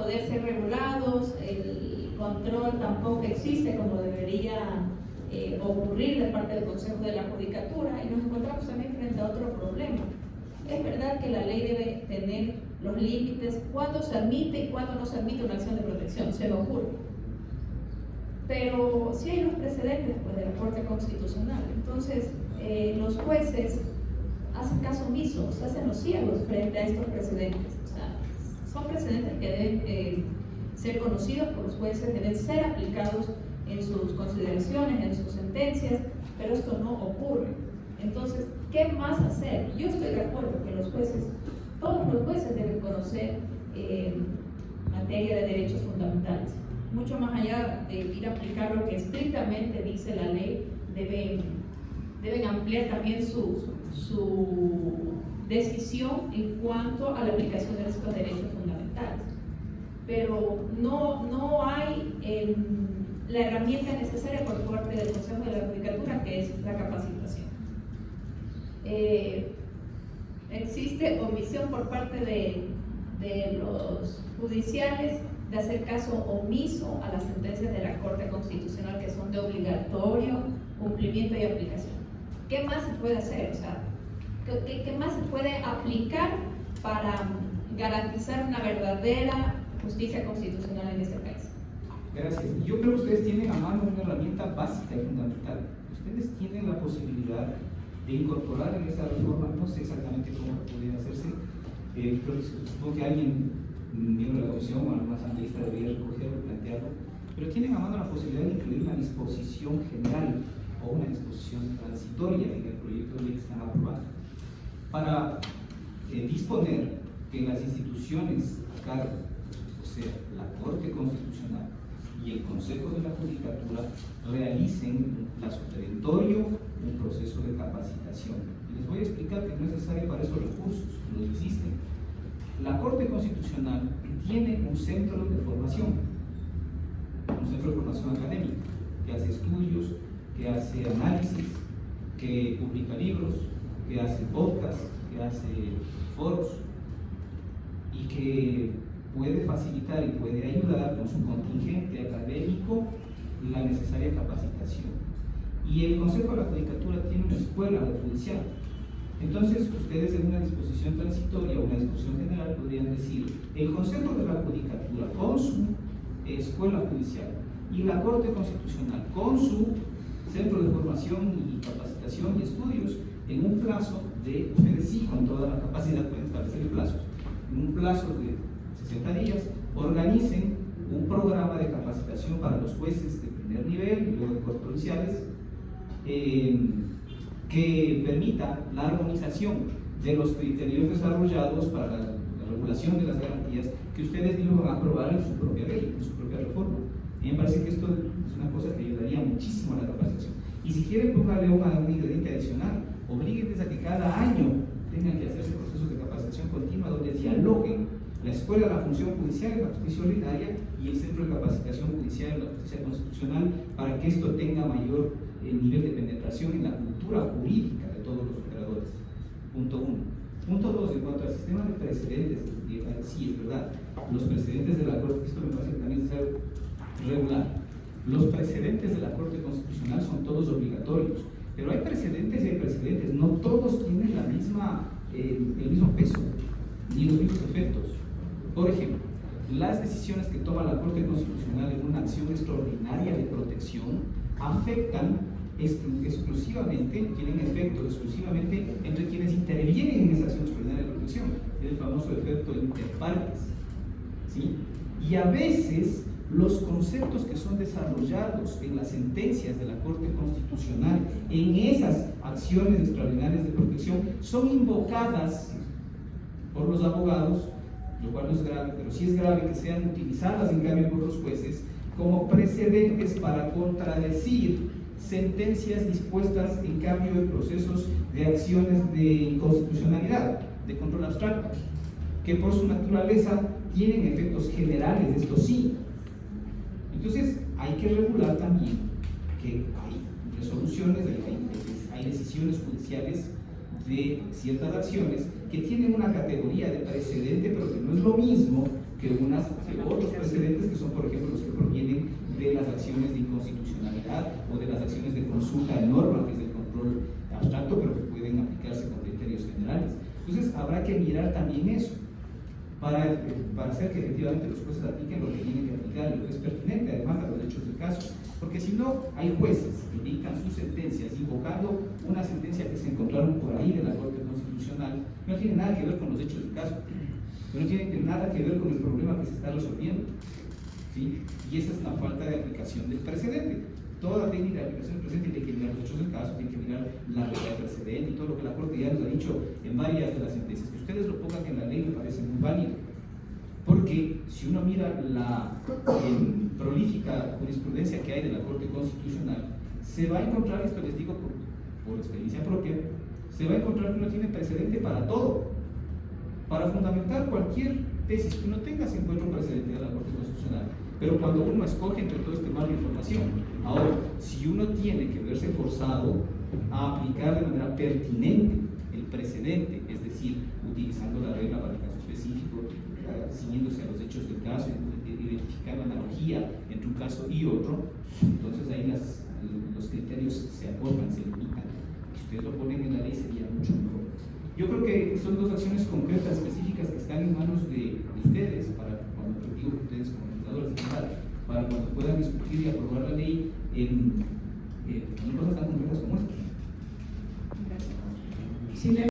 poder ser regulados, el control tampoco existe como debería ocurrir de parte del Consejo de la Judicatura, y nos encontramos también frente a otro problema. Es verdad que la ley debe tener los límites, cuándo se admite y cuándo no se admite una acción de protección, se me ocurre. Pero sí hay los precedentes pues, de la Corte Constitucional. Entonces, los jueces hacen caso omiso, se hacen los ciegos frente a estos precedentes. O sea, son precedentes que deben ser conocidos por los jueces, deben ser aplicados en sus consideraciones, en sus sentencias, pero esto no ocurre. Entonces, ¿qué más hacer? Yo estoy de acuerdo que los jueces, todos los jueces deben conocer materia de derechos fundamentales. Mucho más allá de ir a aplicar lo que estrictamente dice la ley, deben ampliar también su decisión en cuanto a la aplicación de estos derechos fundamentales. Pero no hay la herramienta necesaria por parte del Consejo de la Judicatura, que es la capacitación. Existe omisión por parte de los judiciales de hacer caso omiso a las sentencias de la Corte Constitucional, que son de obligatorio cumplimiento y aplicación. ¿Qué más se puede hacer? O sea, ¿qué más se puede aplicar para garantizar una verdadera justicia constitucional en este país? Gracias. Yo creo que ustedes tienen a mano una herramienta básica y fundamental. Ustedes tienen la posibilidad de incorporar en esa reforma, no sé exactamente cómo podría hacerse, creo que supongo que alguien, miembro de la comisión o algún asambleísta debería recogerlo, plantearlo, pero tienen a mano la posibilidad de incluir una disposición general o una disposición transitoria en el proyecto de ley que están aprobando, para disponer que las instituciones a cargo, o sea, la Corte Constitucional y el Consejo de la Judicatura, realicen a su territorio un proceso de capacitación. Y les voy a explicar que no es necesario para esos recursos, no existen. La Corte Constitucional tiene un centro de formación académica, que hace estudios, que hace análisis, que publica libros, que hace podcasts, que hace foros, y que puede facilitar y puede ayudar con su contingente académico la necesaria capacitación. Y el Consejo de la Judicatura tiene una escuela judicial. Entonces, ustedes en una disposición transitoria o una disposición general podrían decir: el Consejo de la Judicatura con su escuela judicial y la Corte Constitucional con su centro de formación y capacitación y estudios, en un plazo de, ustedes sí con toda la capacidad pueden establecer el plazo, en un plazo de 60 días, organicen un programa de capacitación para los jueces de primer nivel y luego de cortes provinciales, que permita la armonización de los criterios desarrollados para la regulación de las garantías que ustedes mismos van a aprobar en su propia ley, en su propia reforma. Y me parece que esto es una cosa que ayudaría muchísimo a la capacitación. Y si quieren, póngale un ingrediente adicional: oblíguenles a que cada año tengan que hacerse procesos de capacitación continua donde dialoguen la Escuela de la Función Judicial y la Justicia Ordinaria y el Centro de Capacitación Judicial y la Justicia Constitucional, para que esto tenga mayor nivel de penetración en la cultura jurídica de todos los operadores. Punto 1. Punto 2, en cuanto al sistema de precedentes, sí, es verdad, los precedentes de la Corte, esto me parece que también es necesario regular. Los precedentes de la Corte Constitucional son todos obligatorios, pero hay precedentes y hay precedentes, no todos tienen el mismo peso ni los mismos efectos. Por ejemplo, las decisiones que toma la Corte Constitucional en una acción extraordinaria de protección afectan exclusivamente, tienen efecto exclusivamente entre quienes intervienen en esa acción extraordinaria de protección, el famoso efecto inter partes, ¿sí? Y a veces los conceptos que son desarrollados en las sentencias de la Corte Constitucional en esas acciones extraordinarias de protección son invocadas por los abogados, lo cual no es grave, pero sí es grave que sean utilizadas en cambio por los jueces como precedentes para contradecir sentencias dispuestas en cambio de procesos de acciones de inconstitucionalidad, de control abstracto, que por su naturaleza tienen efectos generales, esto sí. Entonces hay que regular también que hay resoluciones, hay decisiones judiciales de ciertas acciones que tienen una categoría de precedente, pero que no es lo mismo que otros precedentes que son, por ejemplo, los que provienen de las acciones de inconstitucionalidad o de las acciones de consulta de norma, que es el control abstracto, pero que pueden aplicarse con criterios generales. Entonces, habrá que mirar también eso para hacer que efectivamente los jueces apliquen lo que tienen que aplicar, lo que es pertinente, además a los hechos del caso. Porque si no, hay jueces que dictan sus sentencias invocando una sentencia que se encontraron por ahí de la Corte Constitucional, no tiene nada que ver con los hechos del caso, no tiene nada que ver con el problema que se está resolviendo, ¿sí? Y esa es la falta de aplicación del precedente. Toda técnica de aplicación del precedente tiene que mirar los hechos del caso, tiene que mirar la realidad del precedente y todo lo que la Corte ya nos ha dicho en varias de las sentencias. Que ustedes lo pongan en la ley me parece muy válido, porque si uno mira la prolífica jurisprudencia que hay de la Corte Constitucional, se va a encontrar, esto les digo por experiencia propia, se va a encontrar que uno tiene precedente para todo. Para fundamentar cualquier tesis que uno tenga, se encuentra un precedente de la Corte Constitucional. Pero cuando uno escoge entre todo este mar de información, ahora, si uno tiene que verse forzado a aplicar de manera pertinente el precedente, es decir, utilizando la regla para el caso específico, ciñéndose a los hechos del caso, identificar la analogía entre un caso y otro, entonces ahí los criterios se acortan, se limitan. Si ustedes lo ponen en la ley sería mucho mejor. Yo creo que son dos acciones concretas, específicas, que están en manos de ustedes, para cuando digo ustedes como legisladores en general, para cuando puedan discutir y aprobar la ley en cosas tan concretas como esta. Sí,